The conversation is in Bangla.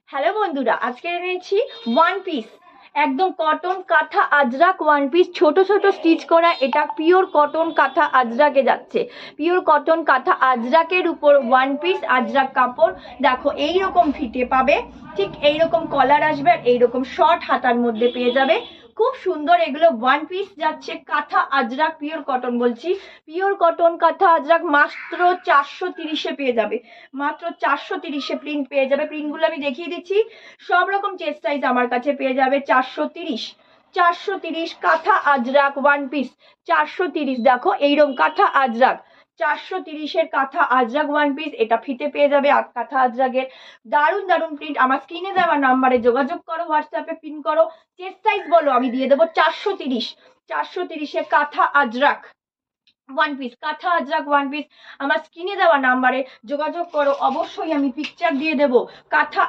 হ্যালো বন্ধুরা, আজকে এনেছি ওয়ান পিস একদম কটন কাঁথা আজরাক ওয়ান পিস, ছোট ছোট স্টিচ করা। এটা পিওর কটন কাঁথা আজরাকে যাচ্ছে। পিওর কটন কাঁথা আজরাকের উপর ওয়ান পিস আজরাক কাপড়। দেখো এইরকম ফিতে পাবে, ঠিক এইরকম কলার আসবে, আর এইরকম শর্ট হাতার মধ্যে পেয়ে যাবে। খুব সুন্দর এগুলো ওয়ান পিস যাচ্ছে কাঁথা আজরাক পিওর কটন। বলছি পিওর কটন কাঁথা আজরাক মাত্র 430-এ পেয়ে যাবে। মাত্র 430-এ প্রিন্ট পেয়ে যাবে। প্রিন্টগুলো আমি দেখিয়ে দিচ্ছি। সব রকম চেস্ট সাইজ আমার কাছে পেয়ে যাবে। 430 কাঁথা আজরাক ওয়ান পিস 430। দেখো এইরকম কাঁথা আজরাক 430-এর কাঁথা আজরাক ওয়ান পিস। এটা ফিতে পেয়ে যাবে আর কাঁথা আজরাকের দারুণ দারুণ প্রিন্ট। আমার স্ক্রিনে দেওয়া নাম্বারে যোগাযোগ করো, হোয়াটসঅ্যাপে পিন করো, চেস্ট সাইজ বলো, আমি দিয়ে দেবো 430-এ কাঁথা আজরাক ওয়ান পিস। কাঁথা আজরাক ওয়ান পিস আমার স্ক্রিনে দেওয়া নাম্বারে যোগাযোগ করো, অবশ্যই আমি পিকচার দিয়ে দেবো। কাঁথা